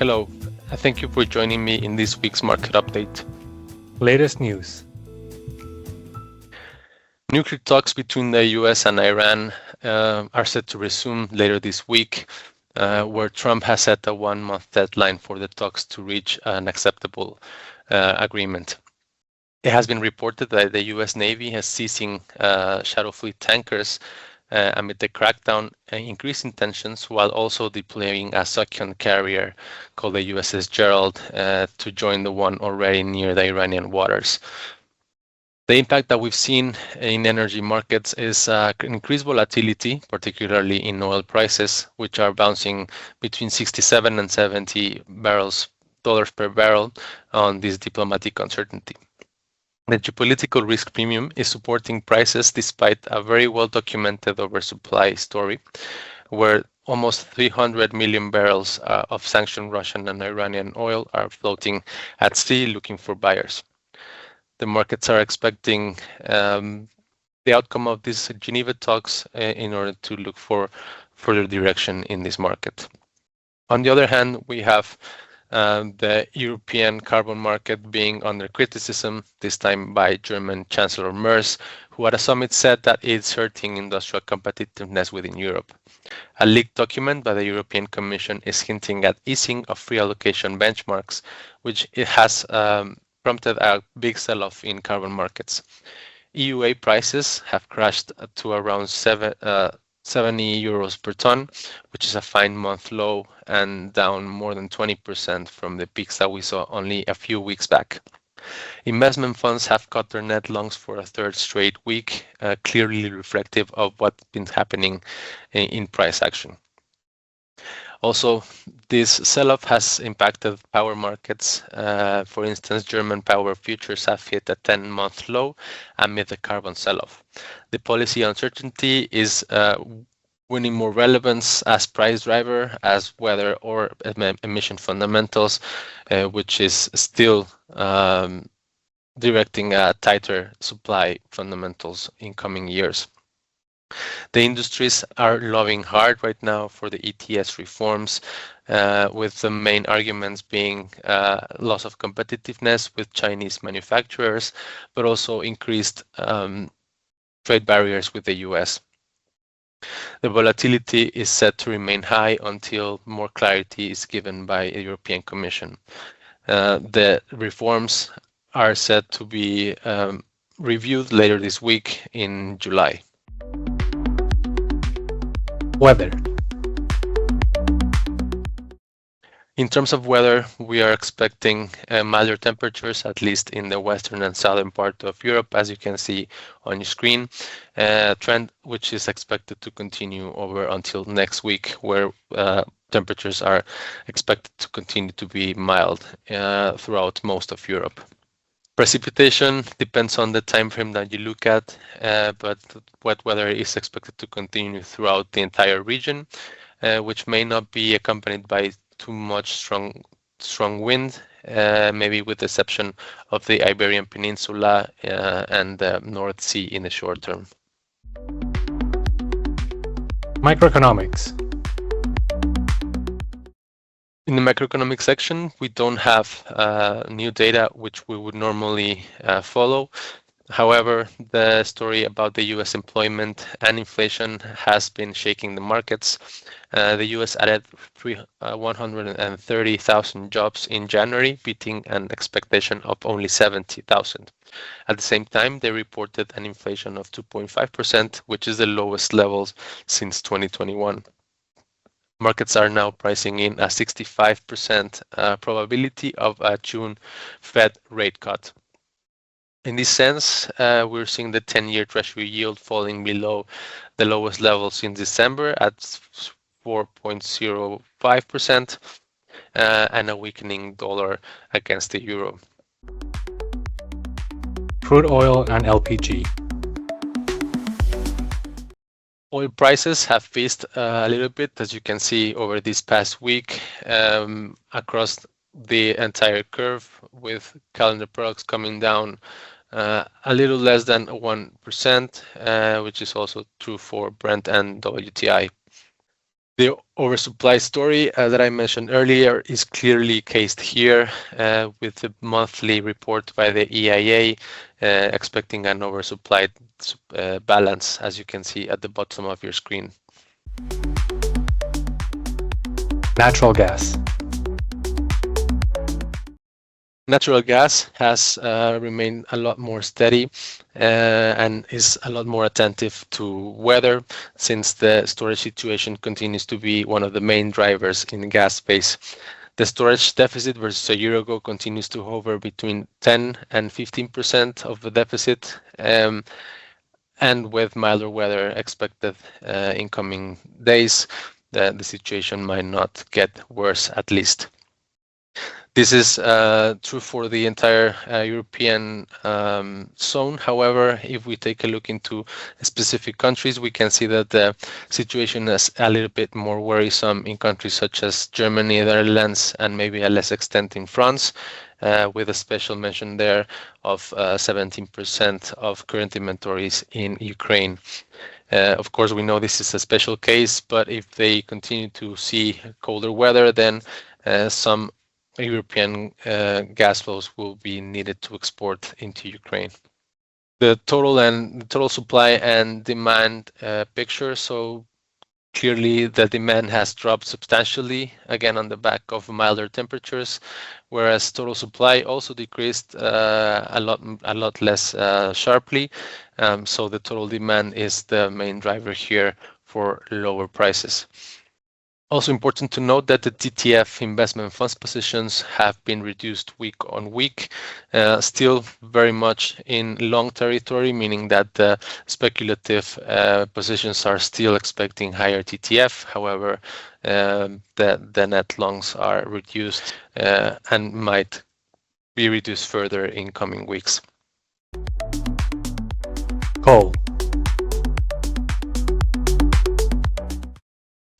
Hello, thank you for joining me in this week's market update. Latest news. Nuclear talks between the US and Iran are set to resume later this week, where Trump has set a 1-month deadline for the talks to reach an acceptable agreement. It has been reported that the US Navy is seizing shadow fleet tankers amid the crackdown, increasing tensions, while also deploying a second carrier called the USS Gerald to join the one already near the Iranian waters. The impact that we've seen in energy markets is increased volatility, particularly in oil prices, which are bouncing between 67 and 70 dollars per barrel on this diplomatic uncertainty. The geopolitical risk premium is supporting prices despite a very well-documented oversupply story, where almost 300 million barrels of sanctioned Russian and Iranian oil are floating at sea looking for buyers. The markets are expecting the outcome of these Geneva talks in order to look for further direction in this market. On the other hand, we have the European carbon market being under criticism, this time by German Chancellor Merz, who at a summit said that it's hurting industrial competitiveness within Europe. A leaked document by the European Commission is hinting at easing of free allocation benchmarks, which it has prompted a big sell-off in carbon markets. EUA prices have crashed to around 70 euros per ton, which is a 5-month low and down more than 20% from the peaks that we saw only a few weeks back. Investment funds have cut their net longs for a third straight week, clearly reflective of what's been happening in price action. Also, this sell-off has impacted power markets. For instance, German power futures have hit a 10-month low amid the carbon sell-off. The policy uncertainty is winning more relevance as price driver as weather or emission fundamentals, which is still directing tighter supply fundamentals in coming years. The industries are lobbying hard right now for the ETS reforms, with the main arguments being loss of competitiveness with Chinese manufacturers, but also increased trade barriers with the US. The volatility is set to remain high until more clarity is given by the European Commission. The reforms are set to be reviewed later this week in July. Weather. In terms of weather, we are expecting milder temperatures, at least in the western and southern part of Europe, as you can see on your screen, a trend which is expected to continue over until next week, where temperatures are expected to continue to be mild throughout most of Europe. Precipitation depends on the time frame that you look at, but wet weather is expected to continue throughout the entire region, which may not be accompanied by too much strong wind, maybe with the exception of the Iberian Peninsula and the North Sea in the short term. Macroeconomics. In the macroeconomic section, we don't have new data which we would normally follow. However, the story about the US employment and inflation has been shaking the markets. The US added 130,000 jobs in January, beating an expectation of only 70,000. At the same time, they reported an inflation of 2.5%, which is the lowest levels since 2021. Markets are now pricing in a 65% probability of a June Fed rate cut. In this sense, we're seeing the 10-year Treasury yield falling below the lowest level since December at 4.05% and a weakening dollar against the euro. Crude oil and LPG. Oil prices have fizzed a little bit, as you can see over this past week, across the entire curve, with calendar products coming down a little less than 1%, which is also true for Brent and WTI. The oversupply story that I mentioned earlier is clearly cased here with the monthly report by the EIA expecting an oversupplied balance, as you can see at the bottom of your screen. Natural gas. Natural gas has remained a lot more steady and is a lot more attentive to weather, since the storage situation continues to be one of the main drivers in the gas space. The storage deficit versus a year ago continues to hover between 10 and 15% of the deficit, and with milder weather expected in coming days, the situation might not get worse, at least. This is true for the entire European zone. However, if we take a look into specific countries, we can see that the situation is a little bit more worrisome in countries such as Germany, the Netherlands, and maybe a less extent in France, with a special mention there of 17% of current inventories in Ukraine. Of course, we know this is a special case, but if they continue to see colder weather, then some European gas flows will be needed to export into Ukraine. The total supply and demand picture. So clearly, the demand has dropped substantially, again on the back of milder temperatures, whereas total supply also decreased a lot less sharply. So the total demand is the main driver here for lower prices. Also important to note that the TTF investment funds positions have been reduced week on week, still very much in long territory, meaning that the speculative positions are still expecting higher TTF. However, the net longs are reduced and might be reduced further in coming weeks. Coal.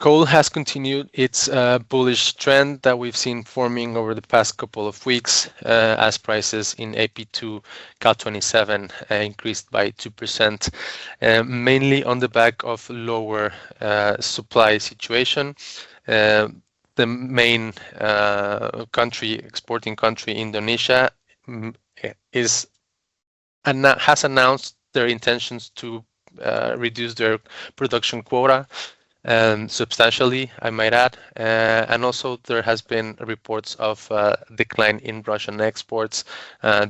Coal has continued its bullish trend that we've seen forming over the past couple of weeks as prices in AP2 Cal 27 increased by 2%, mainly on the back of lower supply situation. The main exporting country, Indonesia, has announced their intentions to reduce their production quota substantially, I might add. And also there has been reports of decline in Russian exports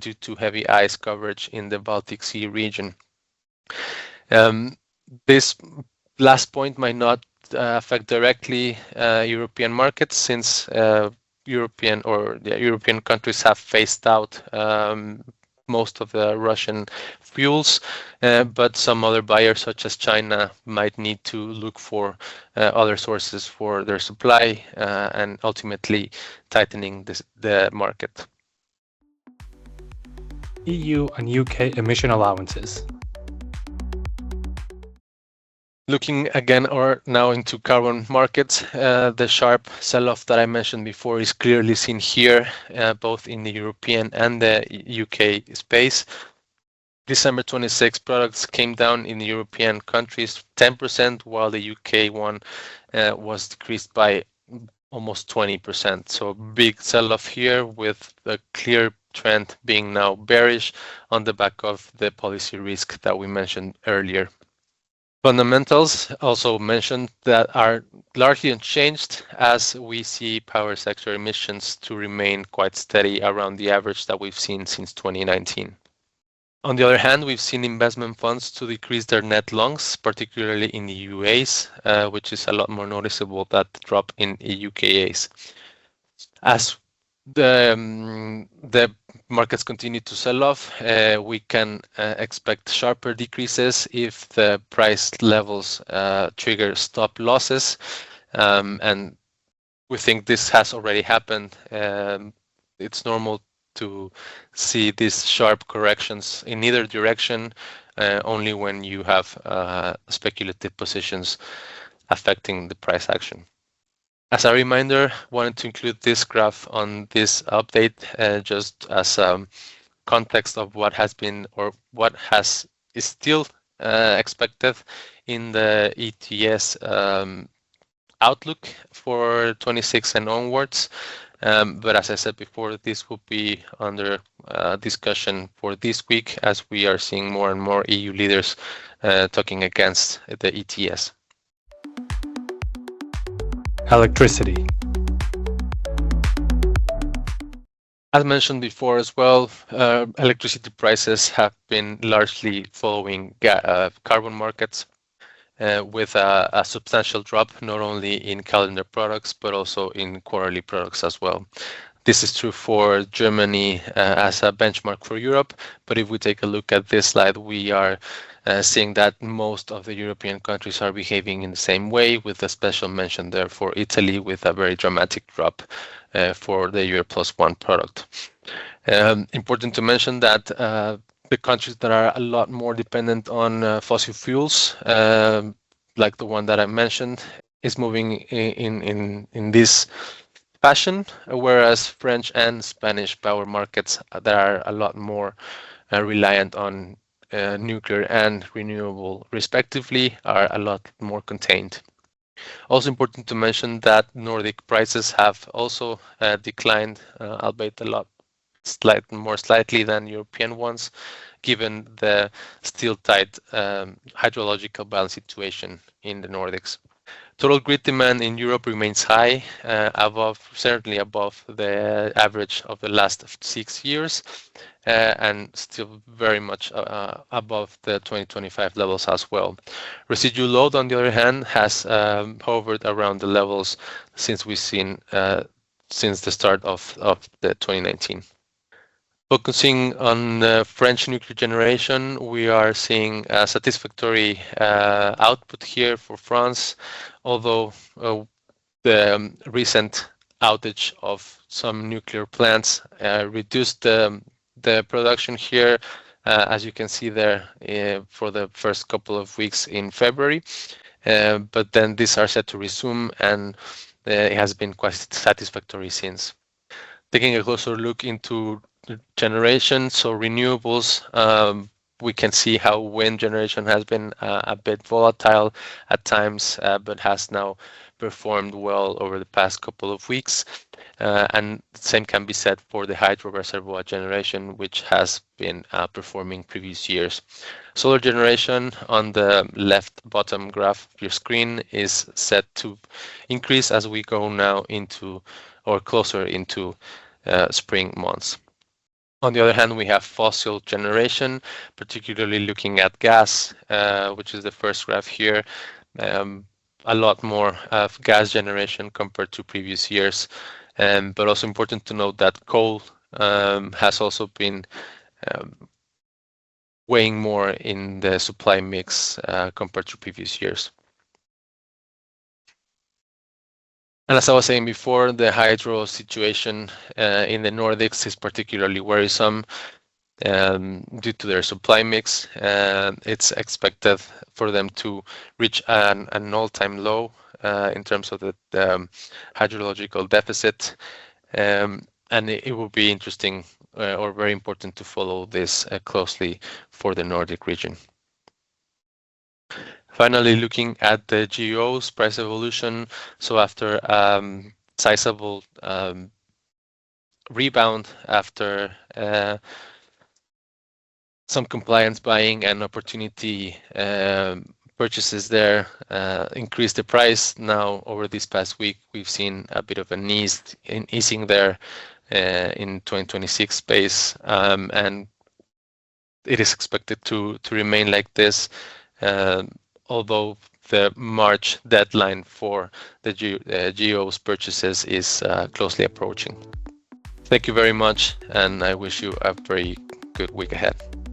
due to heavy ice coverage in the Baltic Sea region. This last point might not affect directly European markets, since European countries have phased out most of the Russian fuels, but some other buyers such as China might need to look for other sources for their supply and ultimately tightening the market. EU and UK emission allowances. Looking again now into carbon markets, the sharp sell-off that I mentioned before is clearly seen here, both in the European and the UK space. December 26 products came down in the European countries 10%, while the UK one was decreased by almost 20%. So big sell-off here, with the clear trend being now bearish on the back of the policy risk that we mentioned earlier. Fundamentals also mentioned that are largely unchanged, as we see power sector emissions to remain quite steady around the average that we've seen since 2019. On the other hand, we've seen investment funds to decrease their net longs, particularly in the UAs, which is a lot more noticeable than the drop in UKAs. As the markets continue to sell off, we can expect sharper decreases if the price levels trigger stop losses, and we think this has already happened. It's normal to see these sharp corrections in either direction only when you have speculative positions affecting the price action. As a reminder, wanted to include this graph on this update just as context of what has been or what is still expected in the ETS outlook for 26 and onwards. But as I said before, this will be under discussion for this week as we are seeing more and more EU leaders talking against the ETS. Electricity. As mentioned before as well, electricity prices have been largely following carbon markets with a substantial drop, not only in calendar products, but also in quarterly products as well. This is true for Germany as a benchmark for Europe, but if we take a look at this slide, we are seeing that most of the European countries are behaving in the same way, with a special mention there for Italy with a very dramatic drop for the Euro Plus One product. Important to mention that the countries that are a lot more dependent on fossil fuels, like the one that I mentioned, is moving in this fashion, whereas French and Spanish power markets that are a lot more reliant on nuclear and renewable respectively are a lot more contained. Also important to mention that Nordic prices have also declined, albeit a lot more slightly than European ones, given the still tight hydrological balance situation in the Nordics. Total grid demand in Europe remains high, certainly above the average of the last 6 years, and still very much above the 2025 levels as well. Residual load, on the other hand, has hovered around the levels since we've seen since the start of the 2019. Focusing on French nuclear generation, we are seeing a satisfactory output here for France, although the recent outage of some nuclear plants reduced the production here, as you can see there, for the first couple of weeks in February. But then these are set to resume, and it has been quite satisfactory since. Taking a closer look into generation, so renewables, we can see how wind generation has been a bit volatile at times, but has now performed well over the past couple of weeks. And the same can be said for the hydro reservoir generation, which has been performing previous years. Solar generation on the left bottom graph of your screen is set to increase as we go now into or closer into spring months. On the other hand, we have fossil generation, particularly looking at gas, which is the first graph here. A lot more of gas generation compared to previous years. But also important to note that coal has also been weighing more in the supply mix compared to previous years. And as I was saying before, the hydro situation in the Nordics is particularly worrisome due to their supply mix. It's expected for them to reach an all-time low in terms of the hydrological deficit. And it will be interesting or very important to follow this closely for the Nordic region. Finally, looking at the GEOs price evolution. So after sizable rebound after some compliance buying and opportunity purchases there increased the price. Now over this past week, we've seen a bit of an easing there in 2026 space, and it is expected to remain like this. Although the March deadline for the GEOs purchases is closely approaching. Thank you very much, and I wish you a very good week ahead.